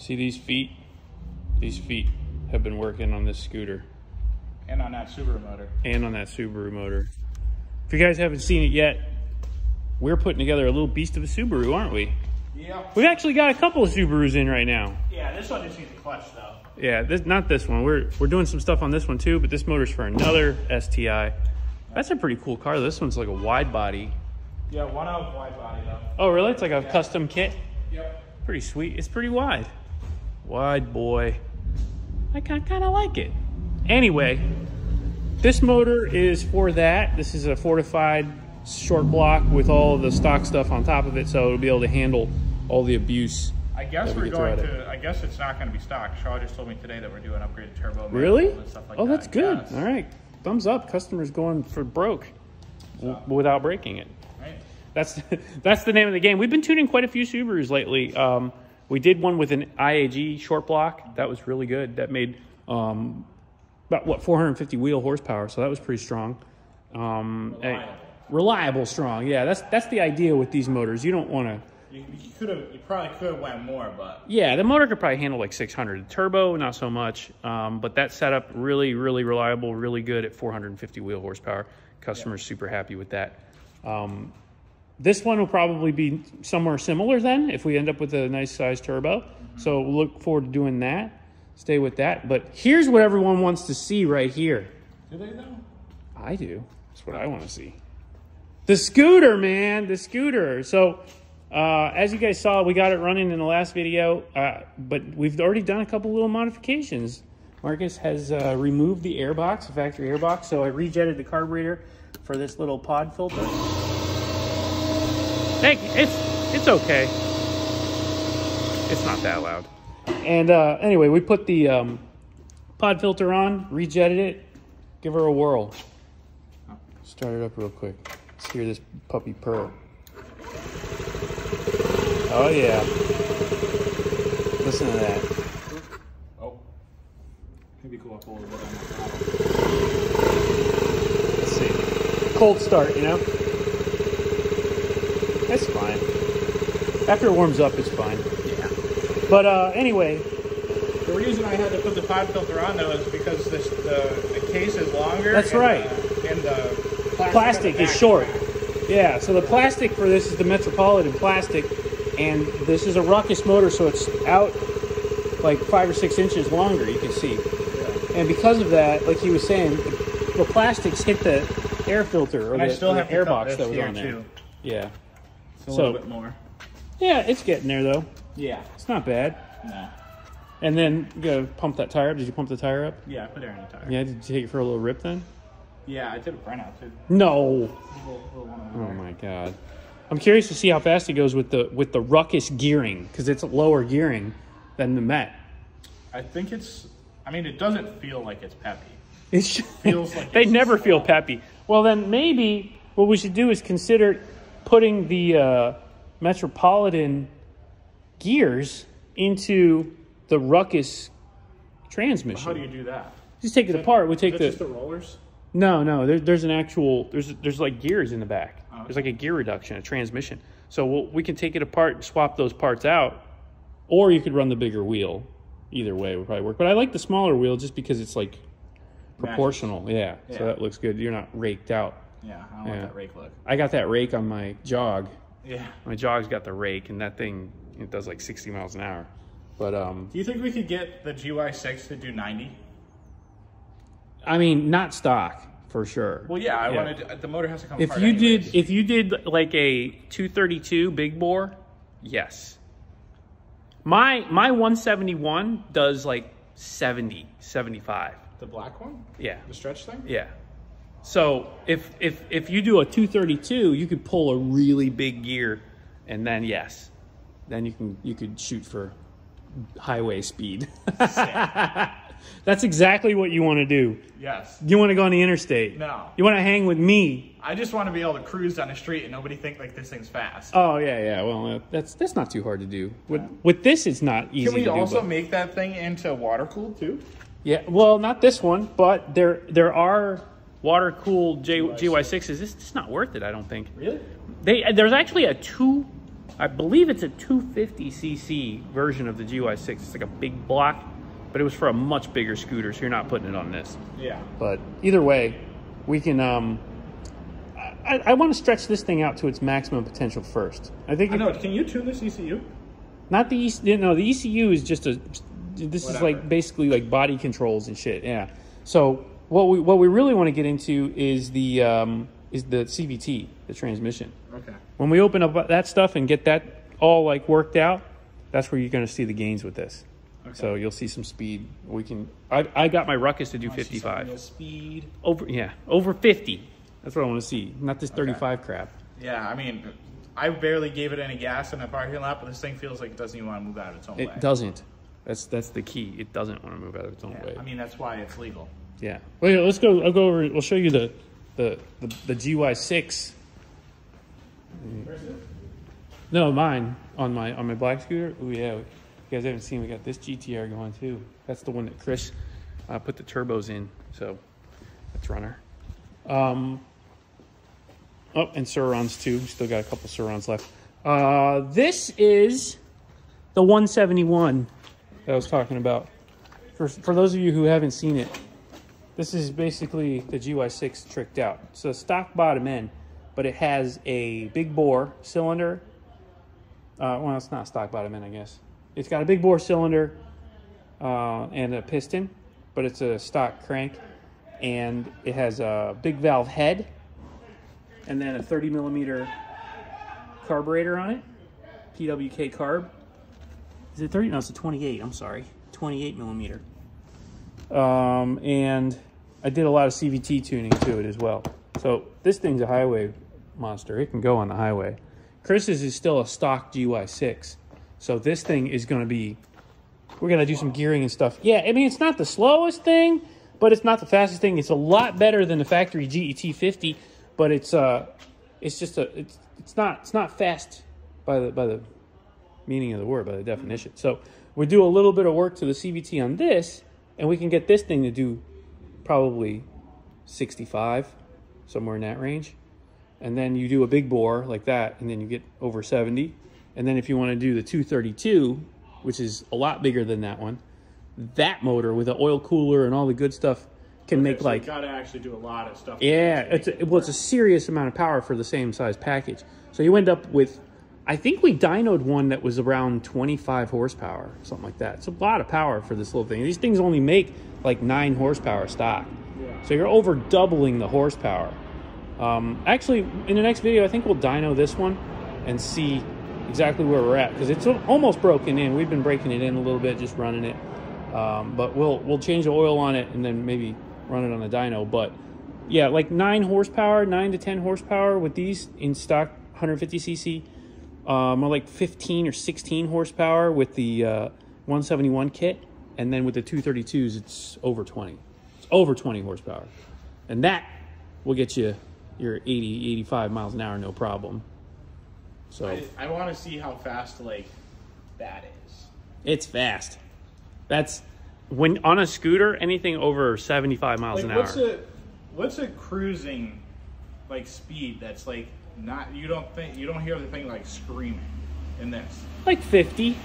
See these feet? These feet have been working on this scooter. And on that Subaru motor. And on that Subaru motor. If you guys haven't seen it yet, we're putting together a little beast of a Subaru, aren't we? Yeah. We've actually got a couple of Subarus in right now. Yeah, this one just needs a clutch though. Yeah, not this one. We're doing some stuff on this one too, but this motor's for another STI. That's a pretty cool car. This one's like a wide body. Yeah, one of wide body though. Oh, really? It's like a custom kit? Yep. Pretty sweet. It's pretty wide. Wide boy. I kind of like it. Anyway, this motor is for that. This is a fortified short block with all of the stock stuff on top of it, so it'll be able to handle all the abuse. I guess we're going to, I guess it's not going to be stock. Shaw just told me today that we're doing upgraded turbo. Really? And stuff like Oh, that. that's good. Yes. All right. Thumbs up. Customers going for broke without breaking it. Right. That's the name of the game. We've been tuning quite a few Subarus lately. We did one with an IAG short block. That was really good. That made about, what, 450 wheel horsepower. So that was pretty strong. Reliable strong. Yeah, that's the idea with these motors. You don't want to... You probably could have went more, but... Yeah, the motor could probably handle like 600. The turbo, not so much. But that setup, really, really reliable, really good at 450 wheel horsepower. Customers super happy with that. This one will probably be somewhere similar then if we end up with a nice size turbo. So we'll look forward to doing that. Stay with that. But here's what everyone wants to see right here. Do they though? I do. That's what I want to see. The scooter, man. The scooter. So... as you guys saw, we got it running in the last video, but we've already done a couple little modifications. Marcus has removed the airbox, the factory airbox, so I rejetted the carburetor for this little pod filter. Hey, it's okay. It's not that loud. And anyway, we put the pod filter on, rejetted it, give her a whirl. Start it up real quick. Let's hear this puppy purr. Oh yeah. Listen to that. Oh. Maybe go up a little bit on that throttle. Let's see. Cold start, you know? That's fine. After it warms up, it's fine. Yeah. But anyway. The reason I had to put the pod filter on though is because the case is longer. That's right. And the plastic is short. Yeah, so the plastic for this is the Metropolitan plastic. And this is a Ruckus motor, so it's out like 5 or 6 inches longer, you can see. Yeah. And because of that, like he was saying, the plastics hit the air filter or the air box that was on there. Too. Yeah. It's a little bit more. Yeah, it's getting there though. Yeah. It's not bad. No. And then you gotta pump that tire up. Did you pump the tire up? Yeah, I put air in the tire. Yeah, did you take it for a little rip then? Yeah, I did a burnout too. No. Oh my god. I'm curious to see how fast it goes with the Ruckus gearing, because it's lower gearing than the Met. I think it's... I mean, it doesn't feel like it's peppy. It feels like they never feel peppy. Well, then maybe what we should do is consider putting the Metropolitan gears into the Ruckus transmission. Well, how do you do that? Just take it apart. We take just the rollers? No. There's an actual. There's like gears in the back. Oh. There's like a gear reduction, a transmission. So we can take it apart and swap those parts out, or you could run the bigger wheel. Either way would probably work. But I like the smaller wheel just because it's like proportional. Yeah. So that looks good. You're not raked out. Yeah, I don't like that rake look. I got that rake on my Jog. Yeah. My Jog's got the rake, and that thing, it does like 60 miles an hour. But do you think we could get the GY6 to do 90? I mean, not stock. For sure. Well, yeah, I wanted the motor has to come apart anyways. If you did like a 232 big bore, yes. My 171 does like 70, 75. The black one? Yeah. The stretch thing? Yeah. So if you do a 232, you could pull a really big gear, and then yes, then you could shoot for highway speed. That's exactly what you want to do. Yes. You want to go on the interstate. No. You want to hang with me. I just want to be able to cruise down the street and nobody think like this thing's fast. Oh, yeah. Well, that's not too hard to do. With this, it's not easy to do. Can we also make that thing into water-cooled too? Yeah, well, not this one, but there are water-cooled GY6s. It's not worth it, I don't think. Really? There's actually a 2 I believe it's a 250cc version of the GY6. It's like a big block, but it was for a much bigger scooter, so you're not putting it on this. Yeah. But either way, we can, I want to stretch this thing out to its maximum potential first. I know. Can you tune this ECU? Not the ECU. No, the ECU is just this is like basically like body controls and shit. Yeah. So what we really want to get into is the CVT, the transmission. Okay. When we open up that stuff and get that all like worked out, that's where you're going to see the gains with this. Okay. So you'll see some speed. I got my Ruckus to do 55. Speed. Over 50. That's what I want to see. Not this 35 crap. Yeah, I mean, I barely gave it any gas in the parking lot, but this thing feels like it doesn't even want to move out of its own way. It doesn't. That's the key. It doesn't want to move out of its own way. I mean, that's why it's legal. Yeah. Well, yeah, let's go. I'll go over. We'll show you the GY6. No, mine on my black scooter. Oh yeah, you guys haven't seen. We got this GTR going too. That's the one that Chris put the turbos in. So that's runner. Oh, and Surons too. Still got a couple Surons left. This is the 171 that I was talking about. For those of you who haven't seen it, this is basically the GY6 tricked out. It's a stock bottom end, but it has a big bore cylinder. Well, it's not stock bottom end, I guess. It's got a big bore cylinder and a piston, but it's a stock crank. And it has a big valve head and then a 30 millimeter carburetor on it. PWK carb. Is it 30? No, it's a 28. I'm sorry. 28 millimeter. And I did a lot of CVT tuning to it as well. So this thing's a highway monster. It can go on the highway. Chris's is still a stock GY6. So this thing is going to be, we're going to do some gearing and stuff. Yeah, I mean, it's not the slowest thing, but it's not the fastest thing. It's a lot better than the factory GET50, but it's not fast by the meaning of the word, by the definition. So we do a little bit of work to the CVT on this, and we can get this thing to do probably 65, somewhere in that range. And then you do a big bore like that, and then you get over 70. And then if you want to do the 232, which is a lot bigger than that one, that motor with the oil cooler and all the good stuff can make like... you got to actually do a lot of stuff. Yeah, it's a serious amount of power for the same size package. So you end up with, I think we dynoed one that was around 25 horsepower, something like that. It's a lot of power for this little thing. These things only make like 9 horsepower stock. Yeah. So you're over doubling the horsepower. Actually, in the next video, I think we'll dyno this one and see exactly where we're at, because it's almost broken in. We've been breaking it in a little bit, just running it. But we'll change the oil on it and then maybe run it on the dyno. But yeah, like 9 horsepower, 9 to 10 horsepower with these in stock 150cc. More like 15 or 16 horsepower with the 171 kit. And then with the 232s, it's over 20. It's over 20 horsepower. And that will get you your 80, 85 miles an hour, no problem. So I want to see how fast like that is. It's fast. That's when on a scooter, anything over 75 miles an hour. What's a cruising like speed that's like not, you don't hear the thing like screaming in this? Like 50.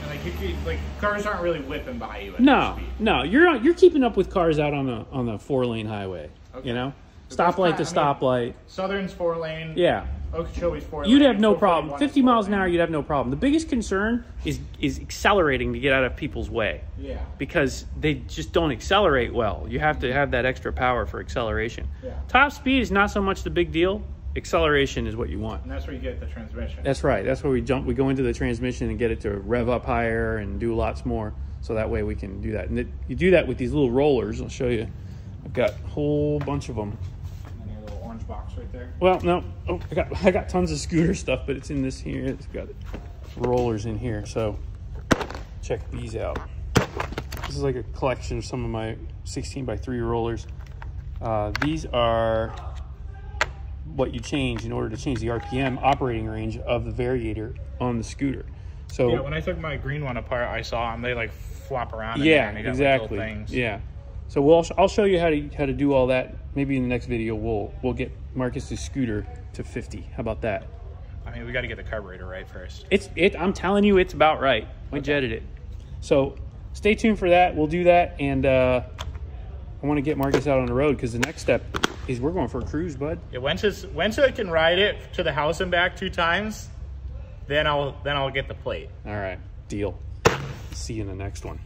And like cars aren't really whipping by you at that speed. No, you're keeping up with cars out on the 4-lane highway. Okay. You know? Stoplight to stoplight. Southern's 4-lane. Yeah. Okeechobee's 4-lane. You'd have no problem. 50 miles an hour, you'd have no problem. The biggest concern is accelerating to get out of people's way. Yeah. Because they just don't accelerate well. You have to have that extra power for acceleration. Yeah. Top speed is not so much the big deal. Acceleration is what you want. And that's where you get the transmission. That's right. That's where we go into the transmission and get it to rev up higher and do lots more. So that way we can do that. And you do that with these little rollers. I'll show you. I've got a whole bunch of them. Box right there. Well, no, I got tons of scooter stuff, but it's in this here. It's got rollers in here, so check these out. This is like a collection of some of my 16x3 rollers. These are what you change in order to change the RPM operating range of the variator on the scooter. So yeah, when I took my green one apart, I saw them. They like flop around. Yeah, in there and exactly. Like things. Yeah. So I'll show you how to do all that. Maybe in the next video we'll get Marcus's scooter to 50. How about that? I mean, we got to get the carburetor right first. I'm telling you, it's about right. We jetted it. So stay tuned for that. We'll do that, and I want to get Marcus out on the road because the next step is we're going for a cruise, bud. Yeah, once I can ride it to the house and back 2 times, then I'll get the plate. All right, deal. See you in the next one.